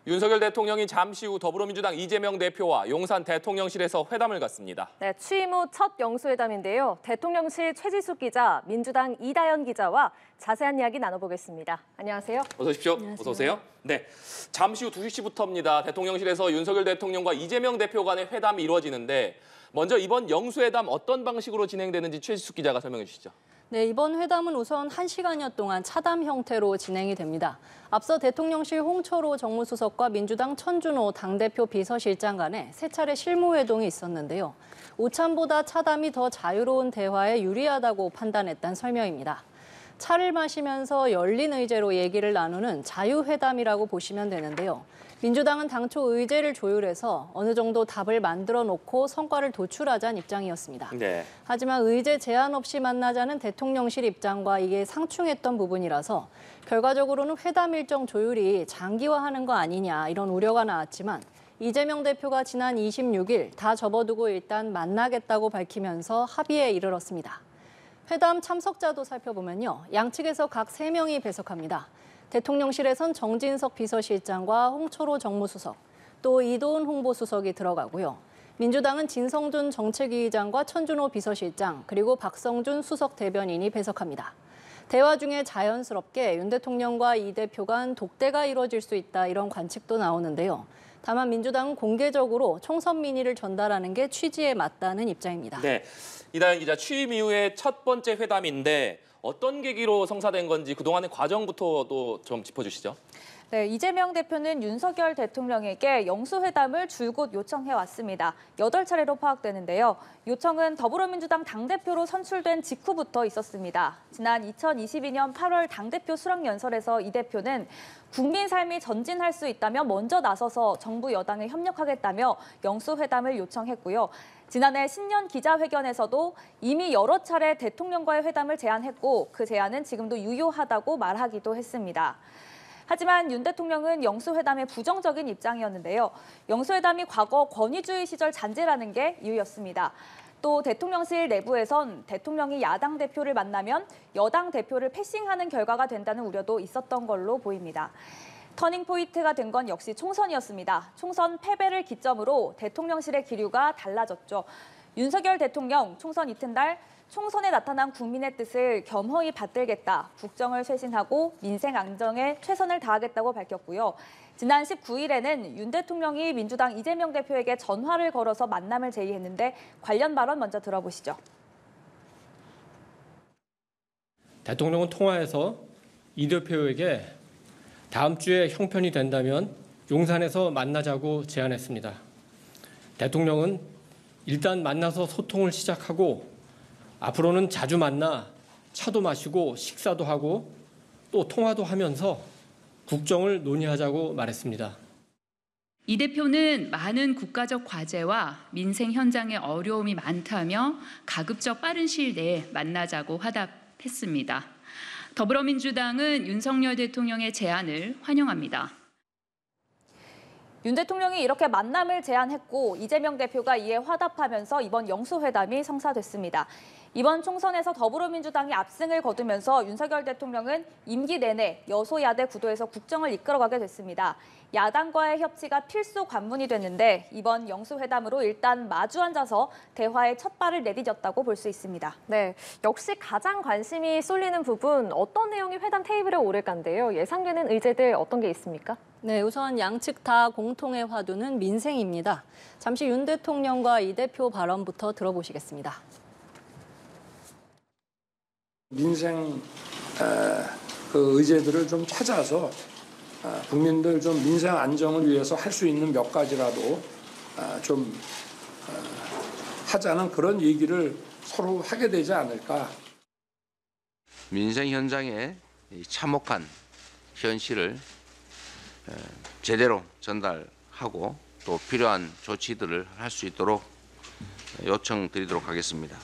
윤석열 대통령이 잠시 후 더불어민주당 이재명 대표와 용산 대통령실에서 회담을 갖습니다. 네, 취임 후 첫 영수회담인데요. 대통령실 최지숙 기자, 민주당 이다연 기자와 자세한 이야기 나눠보겠습니다. 안녕하세요. 어서 오십시오. 안녕하세요. 어서 오세요. 네, 잠시 후 2시부터입니다. 대통령실에서 윤석열 대통령과 이재명 대표 간의 회담이 이루어지는데 먼저 이번 영수회담 어떤 방식으로 진행되는지 최지숙 기자가 설명해 주시죠. 네, 이번 회담은 우선 1시간여 동안 차담 형태로 진행이 됩니다. 앞서 대통령실 홍철호 정무수석과 민주당 천준호 당대표 비서실장 간에 세 차례 실무회동이 있었는데요. 오찬보다 차담이 더 자유로운 대화에 유리하다고 판단했다는 설명입니다. 차를 마시면서 열린 의제로 얘기를 나누는 자유회담이라고 보시면 되는데요. 민주당은 당초 의제를 조율해서 어느 정도 답을 만들어 놓고 성과를 도출하자는 입장이었습니다. 네. 하지만 의제 제한 없이 만나자는 대통령실 입장과 이게 상충했던 부분이라서 결과적으로는 회담 일정 조율이 장기화하는 거 아니냐 이런 우려가 나왔지만 이재명 대표가 지난 26일 다 접어두고 일단 만나겠다고 밝히면서 합의에 이르렀습니다. 회담 참석자도 살펴보면요. 양측에서 각 3명이 배석합니다. 대통령실에선 정진석 비서실장과 홍철호 정무수석, 또 이도훈 홍보수석이 들어가고요. 민주당은 진성준 정책위의장과 천준호 비서실장, 그리고 박성준 수석 대변인이 배석합니다. 대화 중에 자연스럽게 윤 대통령과 이 대표 간 독대가 이루어질 수 있다 이런 관측도 나오는데요. 다만 민주당은 공개적으로 총선 민의를 전달하는 게 취지에 맞다는 입장입니다. 네, 이다연 기자, 취임 이후의 첫 번째 회담인데 어떤 계기로 성사된 건지 그동안의 과정부터도 좀 짚어주시죠. 네, 이재명 대표는 윤석열 대통령에게 영수회담을 줄곧 요청해왔습니다. 8차례로 파악되는데요. 요청은 더불어민주당 당대표로 선출된 직후부터 있었습니다. 지난 2022년 8월 당대표 수락연설에서 이 대표는 국민 삶이 전진할 수 있다면 먼저 나서서 정부 여당에 협력하겠다며 영수회담을 요청했고요. 지난해 신년 기자회견에서도 이미 여러 차례 대통령과의 회담을 제안했고 그 제안은 지금도 유효하다고 말하기도 했습니다. 하지만 윤 대통령은 영수회담에 부정적인 입장이었는데요. 영수회담이 과거 권위주의 시절 잔재라는 게 이유였습니다. 또 대통령실 내부에선 대통령이 야당 대표를 만나면 여당 대표를 패싱하는 결과가 된다는 우려도 있었던 걸로 보입니다. 터닝포인트가 된 건 역시 총선이었습니다. 총선 패배를 기점으로 대통령실의 기류가 달라졌죠. 윤석열 대통령 총선 이튿날 총선에 나타난 국민의 뜻을 겸허히 받들겠다, 국정을 쇄신하고 민생 안정에 최선을 다하겠다고 밝혔고요. 지난 19일에는 윤 대통령이 민주당 이재명 대표에게 전화를 걸어서 만남을 제의했는데 관련 발언 먼저 들어보시죠. 대통령은 통화해서 이 대표에게 다음 주에 형편이 된다면 용산에서 만나자고 제안했습니다. 대통령은 일단 만나서 소통을 시작하고 앞으로는 자주 만나 차도 마시고 식사도 하고 또 통화도 하면서 국정을 논의하자고 말했습니다. 이 대표는 많은 국가적 과제와 민생 현장의 어려움이 많다며 가급적 빠른 시일 내에 만나자고 화답했습니다. 더불어민주당은 윤석열 대통령의 제안을 환영합니다. 윤 대통령이 이렇게 만남을 제안했고 이재명 대표가 이에 화답하면서 이번 영수회담이 성사됐습니다. 이번 총선에서 더불어민주당이 압승을 거두면서 윤석열 대통령은 임기 내내 여소야대 구도에서 국정을 이끌어가게 됐습니다. 야당과의 협치가 필수 관문이 됐는데 이번 영수회담으로 일단 마주 앉아서 대화의 첫 발을 내디뎠다고 볼 수 있습니다. 네, 역시 가장 관심이 쏠리는 부분 어떤 내용이 회담 테이블에 오를까인데요. 예상되는 의제들 어떤 게 있습니까? 네, 우선 양측 다 공통의 화두는 민생입니다. 잠시 윤 대통령과 이 대표 발언부터 들어보시겠습니다. 민생 그 의제들을 좀 찾아서 국민들 좀 민생 안정을 위해서 할 수 있는 몇 가지라도 좀 하자는 그런 얘기를 서로 하게 되지 않을까. 민생 현장의 참혹한 현실을 제대로 전달하고 또 필요한 조치들을 할 수 있도록 요청드리도록 하겠습니다.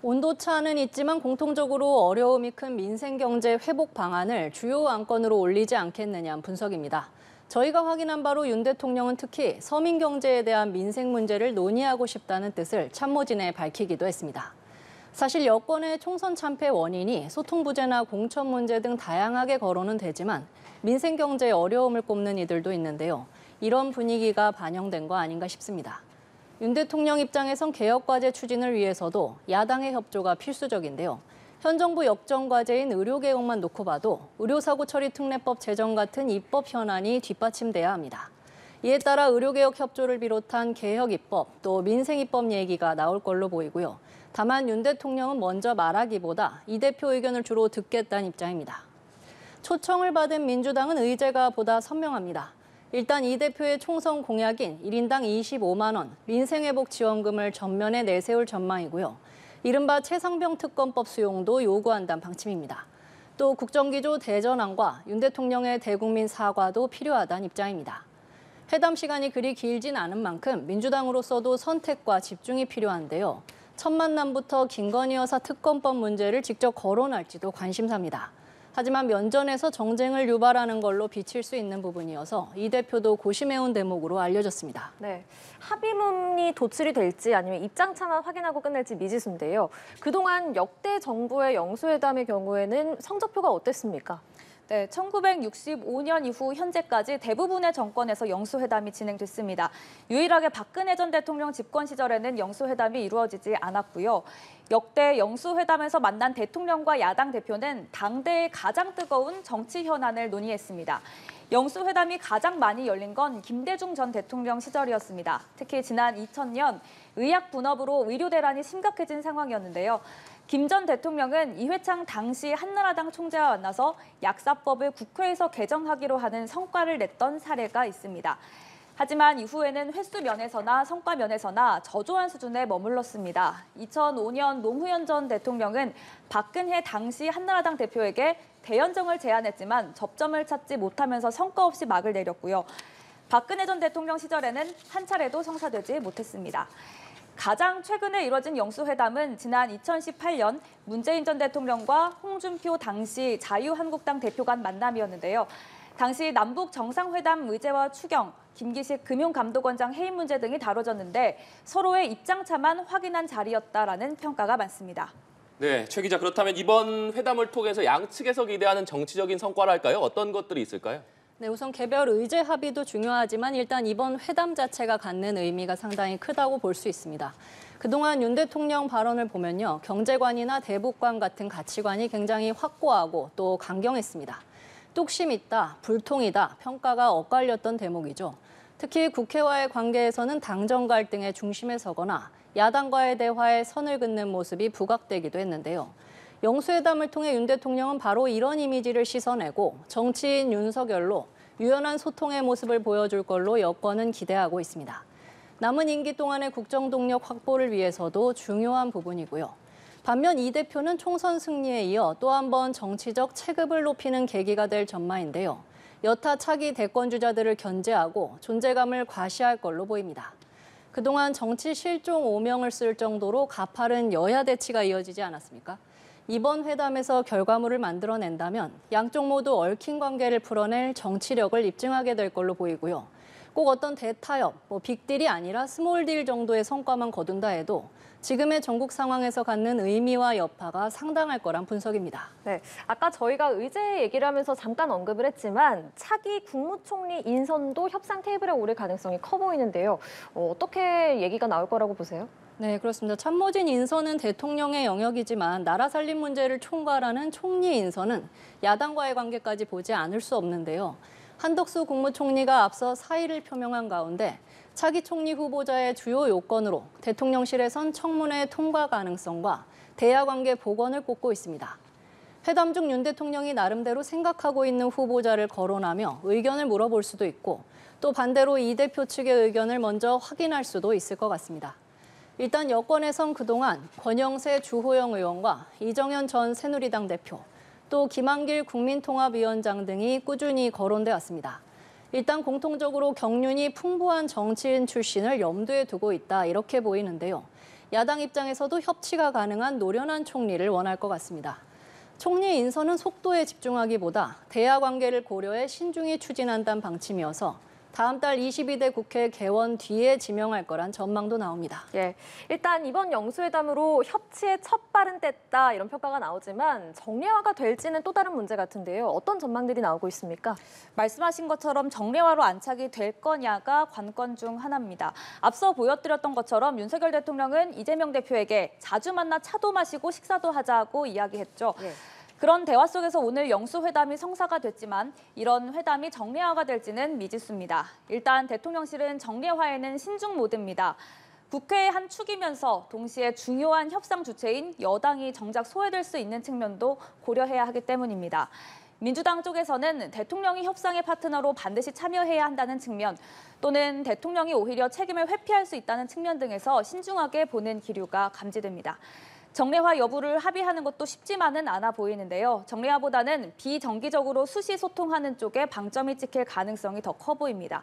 온도차는 있지만 공통적으로 어려움이 큰 민생경제 회복 방안을 주요 안건으로 올리지 않겠느냐는 분석입니다. 저희가 확인한 바로 윤 대통령은 특히 서민 경제에 대한 민생 문제를 논의하고 싶다는 뜻을 참모진에 밝히기도 했습니다. 사실 여권의 총선 참패 원인이 소통 부재나 공천 문제 등 다양하게 거론은 되지만 민생 경제에 어려움을 꼽는 이들도 있는데요. 이런 분위기가 반영된 거 아닌가 싶습니다. 윤 대통령 입장에선 개혁과제 추진을 위해서도 야당의 협조가 필수적인데요. 현 정부 역정과제인 의료개혁만 놓고 봐도 의료사고 처리 특례법 제정 같은 입법 현안이 뒷받침돼야 합니다. 이에 따라 의료개혁 협조를 비롯한 개혁 입법, 또 민생 입법 얘기가 나올 걸로 보이고요. 다만 윤 대통령은 먼저 말하기보다 이 대표 의견을 주로 듣겠다는 입장입니다. 초청을 받은 민주당은 의제가 보다 선명합니다. 일단 이 대표의 총선 공약인 1인당 25만 원 민생회복 지원금을 전면에 내세울 전망이고요. 이른바 최상병 특검법 수용도 요구한다는 방침입니다. 또 국정기조 대전환과 윤 대통령의 대국민 사과도 필요하다는 입장입니다. 회담 시간이 그리 길진 않은 만큼 민주당으로서도 선택과 집중이 필요한데요. 첫 만남부터 김건희 여사 특검법 문제를 직접 거론할지도 관심사입니다. 하지만 면전에서 정쟁을 유발하는 걸로 비칠 수 있는 부분이어서 이 대표도 고심해온 대목으로 알려졌습니다. 네, 합의문이 도출이 될지 아니면 입장차만 확인하고 끝낼지 미지수인데요. 그동안 역대 정부의 영수회담의 경우에는 성적표가 어땠습니까? 네, 1965년 이후 현재까지 대부분의 정권에서 영수회담이 진행됐습니다. 유일하게 박근혜 전 대통령 집권 시절에는 영수회담이 이루어지지 않았고요. 역대 영수회담에서 만난 대통령과 야당 대표는 당대의 가장 뜨거운 정치 현안을 논의했습니다. 영수회담이 가장 많이 열린 건 김대중 전 대통령 시절이었습니다. 특히 지난 2000년 의학 분업으로 의료 대란이 심각해진 상황이었는데요. 김 전 대통령은 이회창 당시 한나라당 총재와 만나서 약사법을 국회에서 개정하기로 하는 성과를 냈던 사례가 있습니다. 하지만 이후에는 횟수 면에서나 성과 면에서나 저조한 수준에 머물렀습니다. 2005년 노무현 전 대통령은 박근혜 당시 한나라당 대표에게 대연정을 제안했지만 접점을 찾지 못하면서 성과 없이 막을 내렸고요. 박근혜 전 대통령 시절에는 한 차례도 성사되지 못했습니다. 가장 최근에 이뤄진 영수회담은 지난 2018년 문재인 전 대통령과 홍준표 당시 자유한국당 대표 간 만남이었는데요. 당시 남북 정상회담 의제와 추경, 김기식 금융감독원장 해임 문제 등이 다뤄졌는데 서로의 입장차만 확인한 자리였다라는 평가가 많습니다. 네, 최 기자, 그렇다면 이번 회담을 통해서 양측에서 기대하는 정치적인 성과랄까요? 어떤 것들이 있을까요? 네, 우선 개별 의제 합의도 중요하지만 일단 이번 회담 자체가 갖는 의미가 상당히 크다고 볼 수 있습니다. 그동안 윤 대통령 발언을 보면요. 경제관이나 대북관 같은 가치관이 굉장히 확고하고 또 강경했습니다. 뚝심 있다, 불통이다 평가가 엇갈렸던 대목이죠. 특히 국회와의 관계에서는 당정 갈등의 중심에 서거나 야당과의 대화에 선을 긋는 모습이 부각되기도 했는데요. 영수회담을 통해 윤 대통령은 바로 이런 이미지를 씻어내고 정치인 윤석열로 유연한 소통의 모습을 보여줄 걸로 여권은 기대하고 있습니다. 남은 임기 동안의 국정 동력 확보를 위해서도 중요한 부분이고요. 반면 이 대표는 총선 승리에 이어 또 한 번 정치적 체급을 높이는 계기가 될 전망인데요. 여타 차기 대권 주자들을 견제하고 존재감을 과시할 걸로 보입니다. 그동안 정치 실종 오명을 쓸 정도로 가파른 여야 대치가 이어지지 않았습니까? 이번 회담에서 결과물을 만들어낸다면 양쪽 모두 얽힌 관계를 풀어낼 정치력을 입증하게 될 걸로 보이고요. 꼭 어떤 대타협, 빅딜이 아니라 스몰딜 정도의 성과만 거둔다 해도 지금의 전국 상황에서 갖는 의미와 여파가 상당할 거란 분석입니다. 네, 아까 저희가 의제 얘기를 하면서 잠깐 언급을 했지만 차기 국무총리 인선도 협상 테이블에 오를 가능성이 커 보이는데요. 어떻게 얘기가 나올 거라고 보세요? 네, 그렇습니다. 참모진 인선은 대통령의 영역이지만 나라 살림 문제를 총괄하는 총리 인선은 야당과의 관계까지 보지 않을 수 없는데요. 한덕수 국무총리가 앞서 사의를 표명한 가운데 차기 총리 후보자의 주요 요건으로 대통령실에선 청문회 통과 가능성과 대야 관계 복원을 꼽고 있습니다. 회담 중 윤 대통령이 나름대로 생각하고 있는 후보자를 거론하며 의견을 물어볼 수도 있고 또 반대로 이 대표 측의 의견을 먼저 확인할 수도 있을 것 같습니다. 일단 여권에선 그동안 권영세 주호영 의원과 이정현 전 새누리당 대표, 또 김한길 국민통합위원장 등이 꾸준히 거론돼 왔습니다. 일단 공통적으로 경륜이 풍부한 정치인 출신을 염두에 두고 있다 이렇게 보이는데요. 야당 입장에서도 협치가 가능한 노련한 총리를 원할 것 같습니다. 총리 인선은 속도에 집중하기보다 대야 관계를 고려해 신중히 추진한다는 방침이어서 다음 달 22대 국회 개원 뒤에 지명할 거란 전망도 나옵니다. 예, 일단 이번 영수회담으로 협치의 첫 발은 뗐다 이런 평가가 나오지만 정례화가 될지는 또 다른 문제 같은데요. 어떤 전망들이 나오고 있습니까? 말씀하신 것처럼 정례화로 안착이 될 거냐가 관건 중 하나입니다. 앞서 보여드렸던 것처럼 윤석열 대통령은 이재명 대표에게 자주 만나 차도 마시고 식사도 하자고 이야기했죠. 예. 그런 대화 속에서 오늘 영수회담이 성사가 됐지만 이런 회담이 정례화가 될지는 미지수입니다. 일단 대통령실은 정례화에는 신중 모드입니다. 국회의 한 축이면서 동시에 중요한 협상 주체인 여당이 정작 소외될 수 있는 측면도 고려해야 하기 때문입니다. 민주당 쪽에서는 대통령이 협상의 파트너로 반드시 참여해야 한다는 측면 또는 대통령이 오히려 책임을 회피할 수 있다는 측면 등에서 신중하게 보는 기류가 감지됩니다. 정례화 여부를 합의하는 것도 쉽지만은 않아 보이는데요. 정례화보다는 비정기적으로 수시 소통하는 쪽에 방점이 찍힐 가능성이 더 커 보입니다.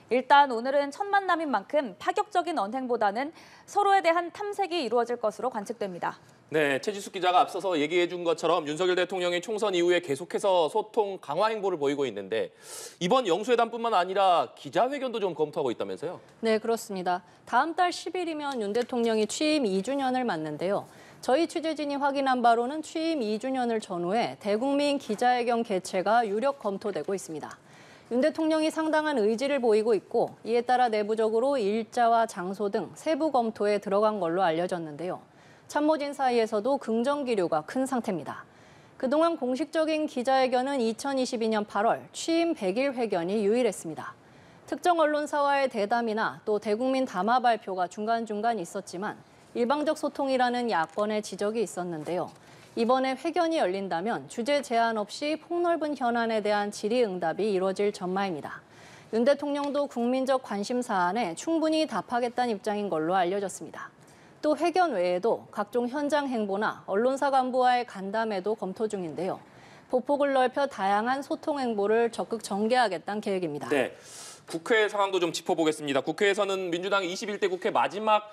일단 오늘은 첫 만남인 만큼 파격적인 언행보다는 서로에 대한 탐색이 이루어질 것으로 관측됩니다. 네, 최지숙 기자가 앞서서 얘기해 준 것처럼 윤석열 대통령이 총선 이후에 계속해서 소통 강화 행보를 보이고 있는데 이번 영수회담뿐만 아니라 기자회견도 좀 검토하고 있다면서요? 네, 그렇습니다. 다음 달 10일이면 윤 대통령이 취임 2주년을 맞는데요. 저희 취재진이 확인한 바로는 취임 2주년을 전후해 대국민 기자회견 개최가 유력 검토되고 있습니다. 윤 대통령이 상당한 의지를 보이고 있고 이에 따라 내부적으로 일자와 장소 등 세부 검토에 들어간 걸로 알려졌는데요. 참모진 사이에서도 긍정 기류가 큰 상태입니다. 그동안 공식적인 기자회견은 2022년 8월 취임 100일 회견이 유일했습니다. 특정 언론사와의 대담이나 또 대국민 담화 발표가 중간중간 있었지만 일방적 소통이라는 야권의 지적이 있었는데요. 이번에 회견이 열린다면 주제 제한 없이 폭넓은 현안에 대한 질의응답이 이루어질 전망입니다. 윤 대통령도 국민적 관심 사안에 충분히 답하겠다는 입장인 걸로 알려졌습니다. 또 회견 외에도 각종 현장 행보나 언론사 간부와의 간담회도 검토 중인데요. 보폭을 넓혀 다양한 소통 행보를 적극 전개하겠다는 계획입니다. 네. 국회 상황도 좀 짚어보겠습니다. 국회에서는 민주당 21대 국회 마지막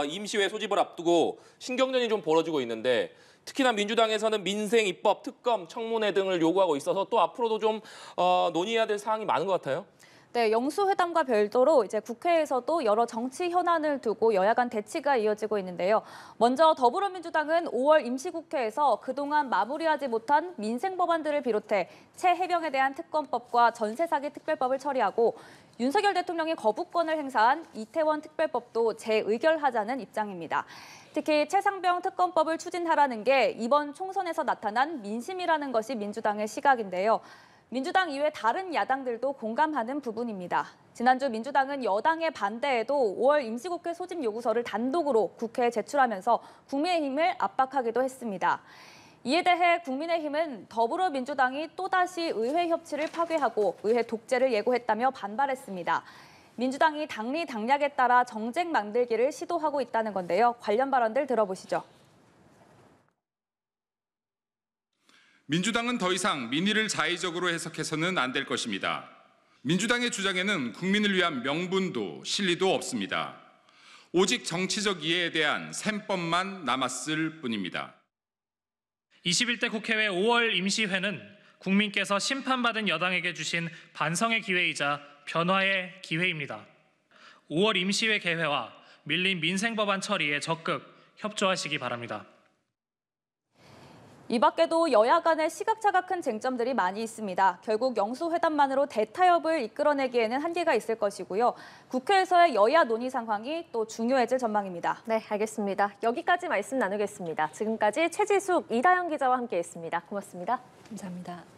임시회 소집을 앞두고 신경전이 좀 벌어지고 있는데 특히나 민주당에서는 민생 입법, 특검, 청문회 등을 요구하고 있어서 또 앞으로도 좀 논의해야 될 사항이 많은 것 같아요. 네, 영수회담과 별도로 이제 국회에서도 여러 정치 현안을 두고 여야 간 대치가 이어지고 있는데요. 먼저 더불어민주당은 5월 임시국회에서 그동안 마무리하지 못한 민생 법안들을 비롯해 최해병에 대한 특검법과 전세 사기 특별법을 처리하고 윤석열 대통령이 거부권을 행사한 이태원 특별법도 재의결하자는 입장입니다. 특히 최상병 특검법을 추진하라는 게 이번 총선에서 나타난 민심이라는 것이 민주당의 시각인데요. 민주당 이외 다른 야당들도 공감하는 부분입니다. 지난주 민주당은 여당의 반대에도 5월 임시국회 소집 요구서를 단독으로 국회에 제출하면서 국민의힘을 압박하기도 했습니다. 이에 대해 국민의힘은 더불어민주당이 또다시 의회 협치를 파괴하고 의회 독재를 예고했다며 반발했습니다. 민주당이 당리 당략에 따라 정쟁 만들기를 시도하고 있다는 건데요. 관련 발언들 들어보시죠. 민주당은 더 이상 민의를 자의적으로 해석해서는 안 될 것입니다. 민주당의 주장에는 국민을 위한 명분도 실리도 없습니다. 오직 정치적 이해에 대한 셈법만 남았을 뿐입니다. 21대 국회의 5월 임시회는 국민께서 심판받은 여당에게 주신 반성의 기회이자 변화의 기회입니다. 5월 임시회 개회와 밀린 민생법안 처리에 적극 협조하시기 바랍니다. 이 밖에도 여야 간의 시각차가 큰 쟁점들이 많이 있습니다. 결국 영수회담만으로 대타협을 이끌어내기에는 한계가 있을 것이고요. 국회에서의 여야 논의 상황이 또 중요해질 전망입니다. 네, 알겠습니다. 여기까지 말씀 나누겠습니다. 지금까지 최지숙, 이다영 기자와 함께했습니다. 고맙습니다. 감사합니다.